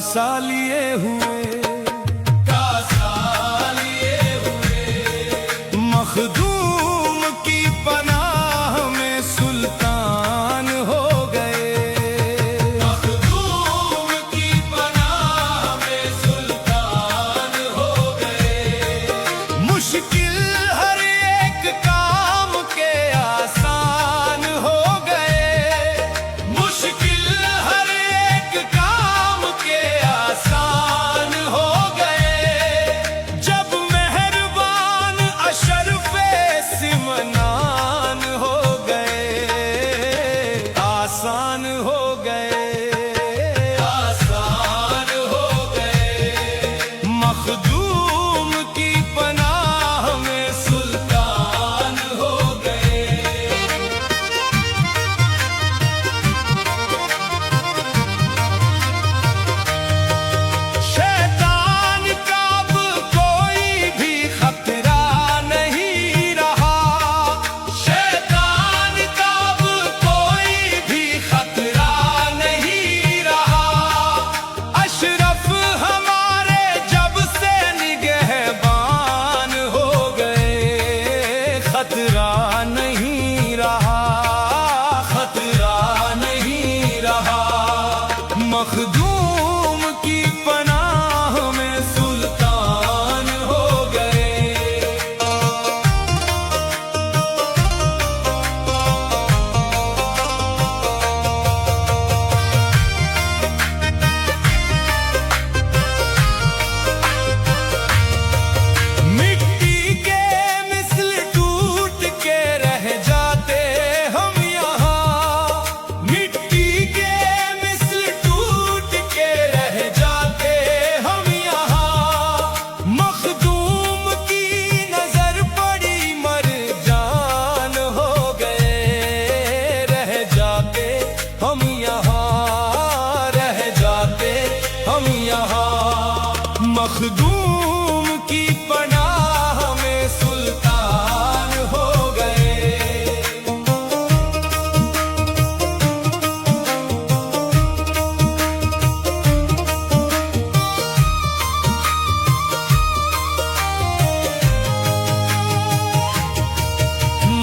कासा लिए हुए, कासा लिए हुए। मखदूम की पनाह में सुल्तान हो गए, मखदूम की पनाह में सुल्तान हो गए। मुश्किल हर एक काम के आसान हो गए, मुश्किल हर एक काम के आसान हो गए। जब मेहरबान अशरफे सिमनान हो गए, आसान हो गए, आसान हो गए। मखदूम की पनाह में सुल्तान हो गए। शैतान का अब कोई भी खतरा नहीं रहा, शैतान का अब कोई भी खतरा नहीं रहा। अशरफ हमारे जब से निगहबान हो गए, खतरा नहीं रहा, खतरा नहीं रहा। मखदूम की पनाह में सुल्तान हो गए। मिट्टी के मिसल टूट के रह जाते हम यहाँ, मिट्टी के मिसल टूट के रह जाते हम यहाँ। मखदूम की नजर पड़ी मर जान हो गए, रह जाते हम यहाँ, रह जाते हम यहाँ। मखदूम की पनाह में सुल्तान हो गए।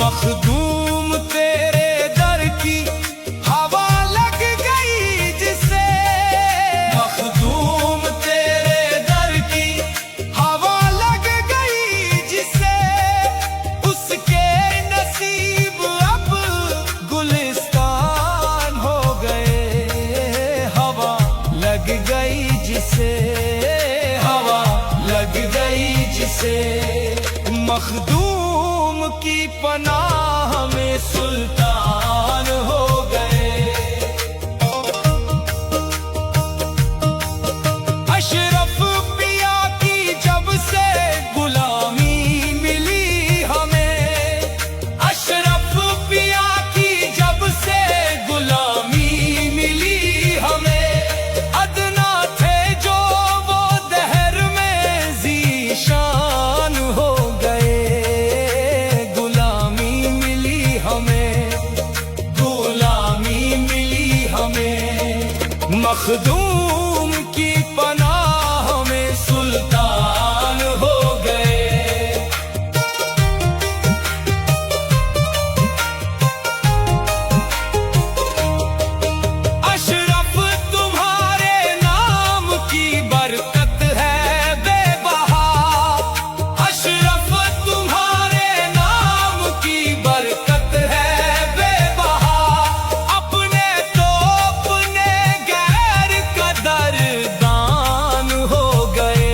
मखदूम तेरे दर की हवा लग गई जिसे, मखदूम तेरे दर की हवा लग गई जिसे, उसके नसीब अब गुलिस्तान हो गए। हवा लग गई जिसे, हवा लग गई जिसे। मखदूम की पनाह में सुल्तान हो गए। अशरफ पिया की जब से गुलामी मिली हमें, अशरफ पिया की जब से गुलामी मिली हमें। अदना थे जो वो दहर में ज़ीशान हो गए, गुलामी मिली हमें, गुलामी मिली हमें। मखदूम की पनाह में सुल्तान हो गए। अशरफ तुम्हारे नाम की बरकत है बेबहा, अशरफ तुम्हारे नाम की बरकत है बेबहा। अपने तो अपने गैर कदरदान हो गए,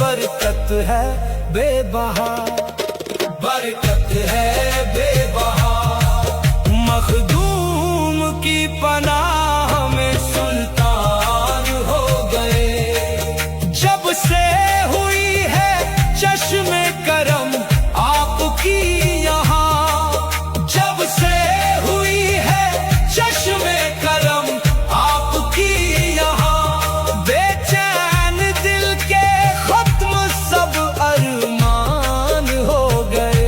बरकत है बेबहा, बरकत है बेबहा। मखदूम की पनाह में सुल्तान हो गए। जब से हुई है चश्मे करम आपकी यहाँ, जब से हुई है चश्मे करम आपकी यहाँ। बेचैन दिल के खत्म सब अरमान हो गए,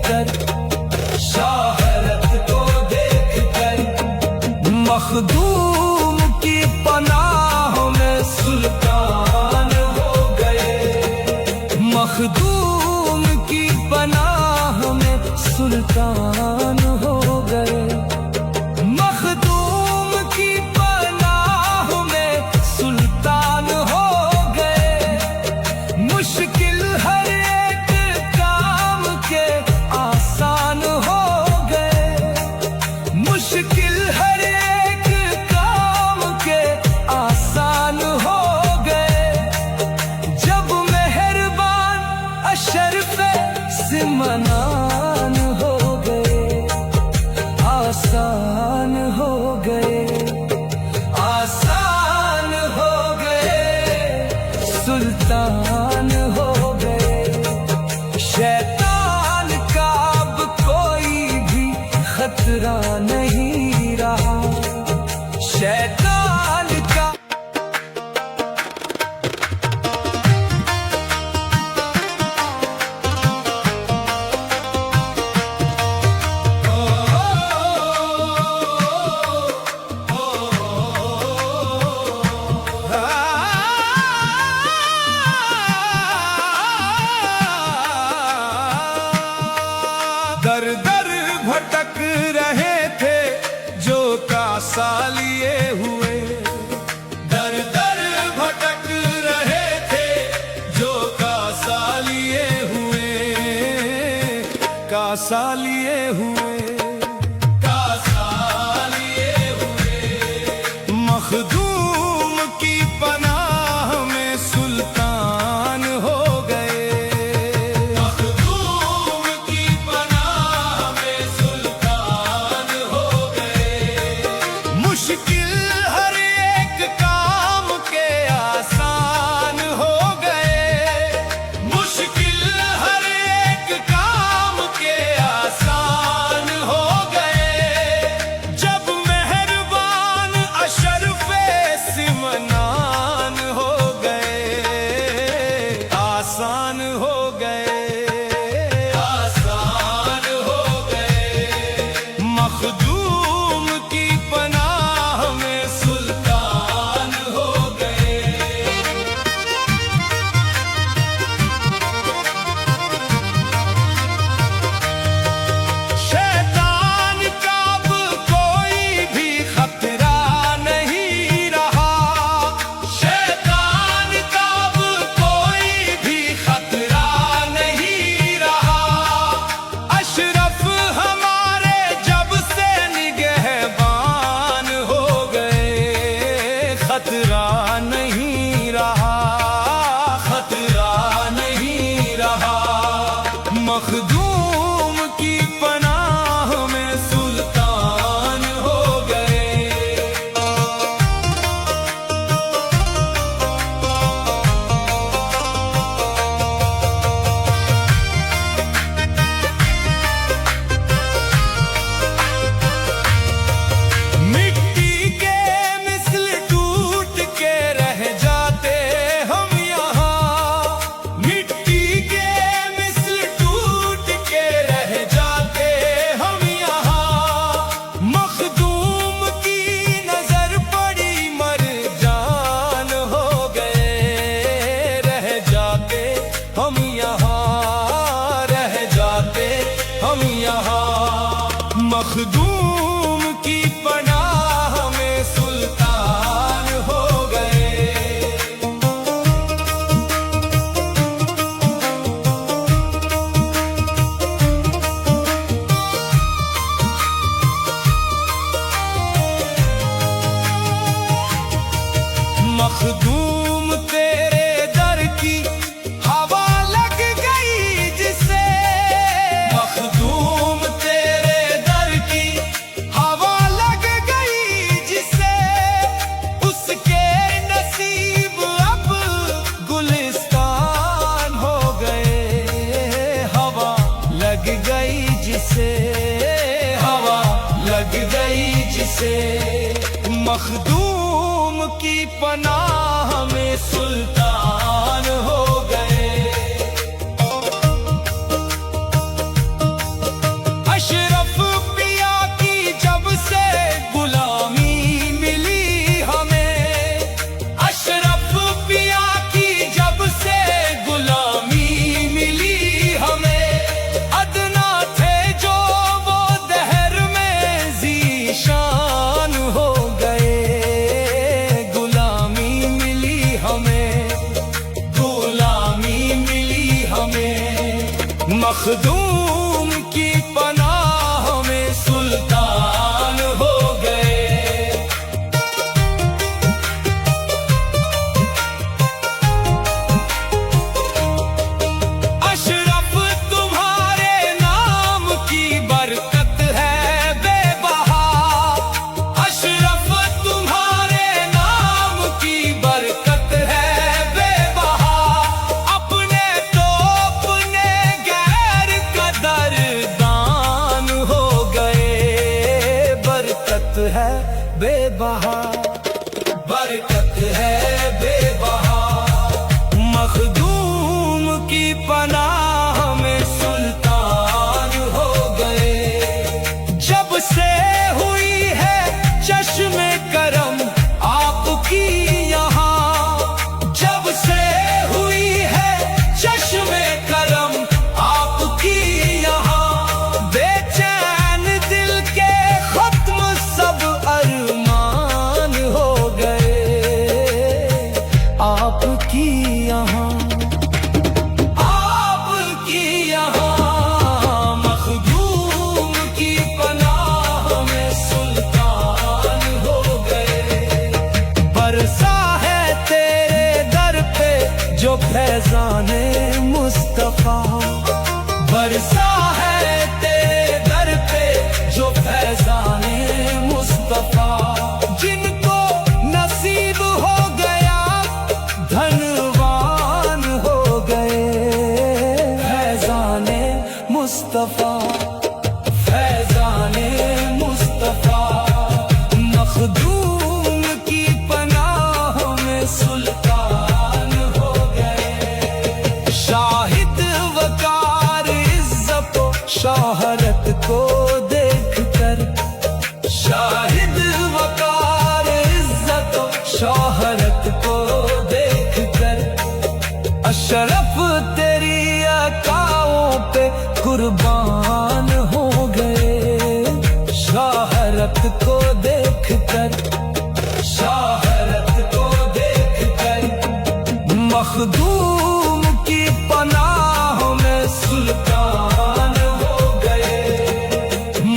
कर, शोहरत को देख कर, मखदूम की पनाह में सुल्तान हो गए, मखदूम की पनाह में सुल्तान हो गए, मखदूम की पनाह में सुल्तान हो गए। मुश्किल हर एक काम के आसान हो गए, मुश्किल हर एक काम के आसान हो गए। जब मेहरबान अशरफे सिमनान हो गए, आसान हो गए, आसान हो गए, सुल्तान हो गए। शैतान का अब कोई भी खतरा नहीं रहा, शैतान का दर दर भटक रहे थे जो कासा लिए हुए, दर दर भटक रहे थे जो कासा लिए हुए, कासा लिए हुए, कासा लिए हुए। मखदूम की पनाह में सुल्तान हो गए, मखदूम की पनाह में सुल्तान हो गए। मुश्किल हर एक काम के आसान हो गए, मुश्किल हर एक काम के आसान हो गए। जब मेहरबान अशरफे सिमनान हो गए, आसान हो गए, आसान हो गए। मखदूम की पनाह में सुल्तान हो गए। शैतान का अब कोई भी खतरा नहीं रहा, शैतान का अब कोई भी खतरा नहीं रहा। अशरफ हमारे जब से निगहबान हो गए, खतरा नहीं रहा, खतरा नहीं रहा। मखदूम की पनाह में सुल्तान हो गए। मिट्टी के मिसल टूट के रह जाते हम यहाँ, मिट्टी के मिसल टूट के रह जाते हम यहाँ। मखदूम की नजर पड़ी मर जान हो गए, रह जाते हम यहाँ, रह जाते हम यहाँ। मखदूम की पनाह में सुल्तान हो गए। मखदूम तेरे दर की हवा लग गई जिसे, मखदूम तेरे दर की हवा लग गई जिसे। उसके नसीब अब गुलिस्तान हो गए, हवा लग गई जिसे, हवा लग गई जिसे। मखदूम की पनाह में सुल्तान हो गए। मखदूम की पनाह में सुल्तान हो गए। अशरफ तुम्हारे नाम की बरकत है बेबहा। अशरफ तुम्हारे नाम की बरकत है बेबहा। अपने तो अपने गैर कदरदान हो गए। बरकत है बेबहा, बरकत है बेबहा। मखदूम की पनाह में सुल्तान हो गए। जब से हुई है चश्मे करम आपकी यहाँ, जब से हुई है चश्मे करम आपकी यहाँ, बेचैन दिल के खत्म सब अरमान हो गए आपकी यहाँ, आपकी यहाँ। मखदूम की पनाह में सुल्तान हो गए। बरसा है तेरे दर पे जो फैजाने मुस्तफा। बरसा है तेरे दर पे जो फैजाने मुस्तफा। जिनको नसीब हो गया धनवान हो गए। फैजाने मुस्तफा, फैजाने मुस्तफा। मखदूम की पनाह में सुल्तान हो गए। शाहिद वकार इज्जत शोहरत को देखकर, शाहिद वकार इज्जत शोहरत को देखकर, अशरफ तेरी अकाओं पे कुर्बान हो गए। शोहरत को देखकर, शोहरत को देखकर। मखदूम की पनाह में सुल्तान हो गए।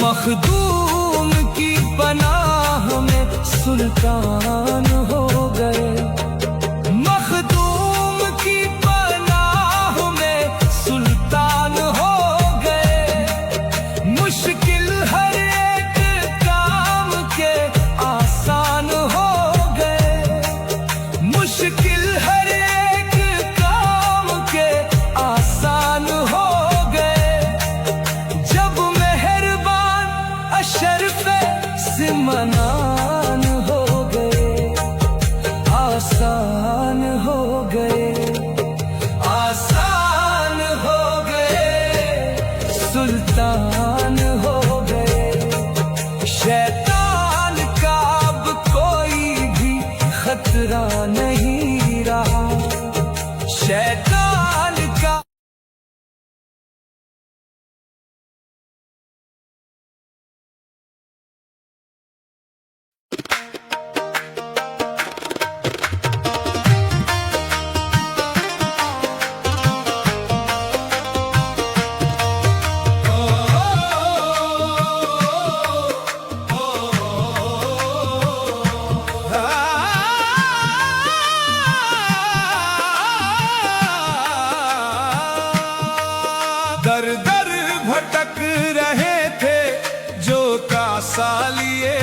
मखदूम की पनाह में सुल्तान हो गए। मखदूम की पनाह में सुल्तान हो गए। मुश्किल हर एक काम के आसान हो गए। मुश्किल हर एक काम के आसान हो गए। जब मेहरबान अशरफ सिमनान हो गए। आसान हो गए, आसान हो गए। सुल्तान हो गए। शैतान का अब कोई भी खतरा नहीं रहा। शैतान का दर दर भटक रहे थे जो कासा लिए